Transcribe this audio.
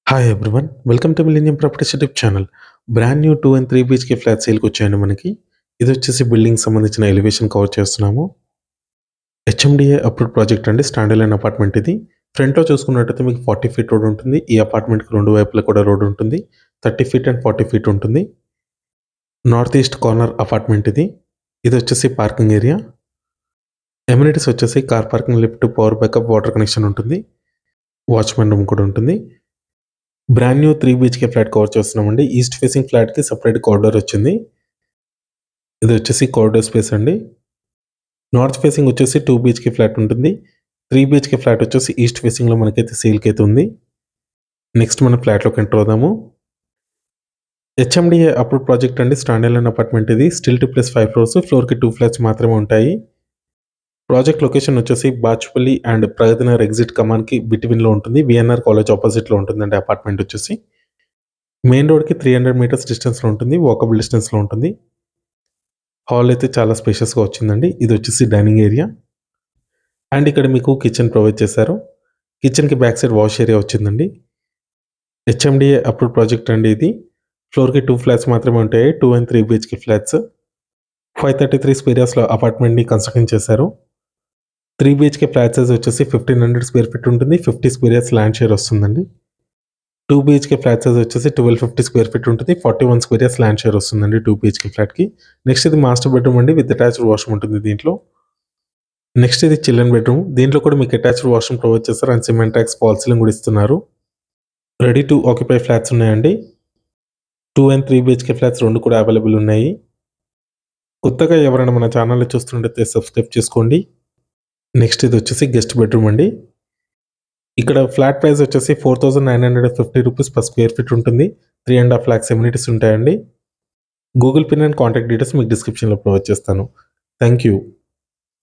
Hi everyone. Welcome to millennium properties YouTube channel. Brand new 2 and 3 BHK flats సేల్‌కి వచ్చాయండి మనకి. ఇదొచ్చేసి బిల్డింగ్‌కి సంబంధించిన ఎలివేషన్ కవర్ చేస్తున్నాము. హెచ్ఎండిఏ అప్రూవ్డ్ ప్రాజెక్ట్ అండి. స్టాండ్ అలోన్ అపార్ట్మెంట్ ఇది. ఫ్రంట్‌లో చూసుకున్నట్టయితే మీకు 40 ఫీట్ రోడ్ ఉంటుంది. ఈ అపార్ట్మెంట్‌కి 2 వైపులా కూడా రోడ్ ఉంటుంది. 30 ఫీట్ అండ్ 40 ఫీట్ ఉంటుంది. నార్త్ ఈస్ట్ కార్నర్ అపార్ట్మెంట్ ఇది. ఇదొచ్చేసి పార్కింగ్ ఏరియా. అమ్యూనిటీస్ వచ్చేసి car parking, lift, power backup, water connection ఉంటుంది. వాచ్‌మెన్ రూమ్ కూడా ఉంటుంది. Brand new 3 BHK flat cover చేస్తున్నామండి. ఈస్ట్ ఫేసింగ్ ఫ్లాట్‌కి సెపరేట్ కారిడార్ వచ్చింది. ఇది వచ్చేసి కారిడార్ స్పేస్ అండి. నార్త్ ఫేసింగ్ వచ్చేసి 2 బీహెచ్‌కే ఫ్లాట్ ఉంటుంది. 3 బీహెచ్‌కే ఫ్లాట్ వచ్చేసి ఈస్ట్ ఫేసింగ్‌లో మనకైతే సేల్‌కి అయితే ఉంది. నెక్స్ట్ మనం ఫ్లాట్‌లోకి ఎంటర్ అవుదాము. హెచ్ఎండిఏ అప్రూవ్డ్ ప్రాజెక్ట్ అండి. స్టాండ్ అలోన్ అపార్ట్మెంట్ ఇది. Stilt two plus 5 floors. ఫ్లోర్‌కి 2 ఫ్లాట్స్ మాత్రమే ఉంటాయి. ప్రాజెక్ట్ లొకేషన్ వచ్చేసి బాచుపల్లి అండ్ ప్రగతి నగర్ ఎగ్జిట్ కమాన్‌కి బిట్వీన్‌లో ఉంటుంది. వీఎన్ఆర్ కాలేజ్ ఆపోజిట్‌లో ఉంటుందండి అపార్ట్మెంట్ వచ్చేసి. మెయిన్ రోడ్‌కి 300 మీటర్స్ డిస్టెన్స్‌లో ఉంటుంది. వాకబుల్ డిస్టెన్స్‌లో ఉంటుంది. హాల్ అయితే చాలా స్పేషియస్‌గా వచ్చిందండి. ఇది వచ్చేసి డైనింగ్ ఏరియా. అండ్ ఇక్కడ మీకు కిచెన్ ప్రొవైడ్ చేశారు. కిచెన్‌కి బ్యాక్ సైడ్ వాష్ ఏరియా వచ్చిందండి. హెచ్ఎండిఏ అప్రూవ్డ్ ప్రాజెక్ట్ అండి ఇది. ఫ్లోర్‌కి 2 ఫ్లాట్స్ మాత్రమే ఉంటాయి. 2 అండ్ 3 బీహెచ్‌కే ఫ్లాట్స్. 533 స్క్వేర్ అపార్ట్మెంట్‌ని కన్‌స్ట్రక్షన్ చేశారు. 3 బీహెచ్‌కే ఫ్లాట్ సైజ్ వచ్చేసి 1500 స్క్వేర్ ఫీట్ ఉంటుంది. 50 స్క్వేర్ యార్డ్స్ ల్యాండ్ షేర్ వస్తుందండి. 2 బీహెచ్‌కే ఫ్లాట్ సైజ్ వచ్చేసి 1250 స్క్వేర్ ఫీట్ ఉంటుంది. 41 స్క్వేర్ యార్డ్స్ ల్యాండ్ షేర్ వస్తుందండి 2 బీహెచ్‌కే ఫ్లాట్‌కి. నెక్స్ట్ ఇది మాస్టర్ బెడ్రూమ్ అండి విత్ అటాచ్డ్ వాష్‌రూమ్ ఉంటుంది దీంట్లో. నెక్స్ట్ ఇది చిల్డ్రన్ బెడ్రూమ్. దీంట్లో కూడా మీకు అటాచ్డ్ వాష్‌రూమ్ ప్రొవైడ్ చేస్తారు and cement tax, fall ceiling కూడా ఇస్తున్నారు. రెడీ టు ఆక్యుపై ఫ్లాట్స్ ఉన్నాయండి. 2 అండ్ 3 బీహెచ్‌కే ఫ్లాట్స్ 2 కూడా అవైలబుల్ ఉన్నాయి. కొత్తగా ఎవరైనా మన ఛానల్‌ని చూస్తున్నట్టయితే సబ్స్క్రైబ్ చేసుకోండి. నెక్స్ట్ ఇది వచ్చేసి గెస్ట్ బెడ్రూమ్ అండి. ఇక్కడ ఫ్లాట్ ప్రైస్ వచ్చేసి 4950 రూపీస్ పర్ స్క్వేర్ ఫీట్ ఉంటుంది. 3.5 లాక్స్ ఎమ్యూనిటీస్ ఉంటాయండి. Google pin and contact details మీకు డిస్క్రిప్షన్‌లో ప్రొవైడ్ చేస్తాను. Thank you.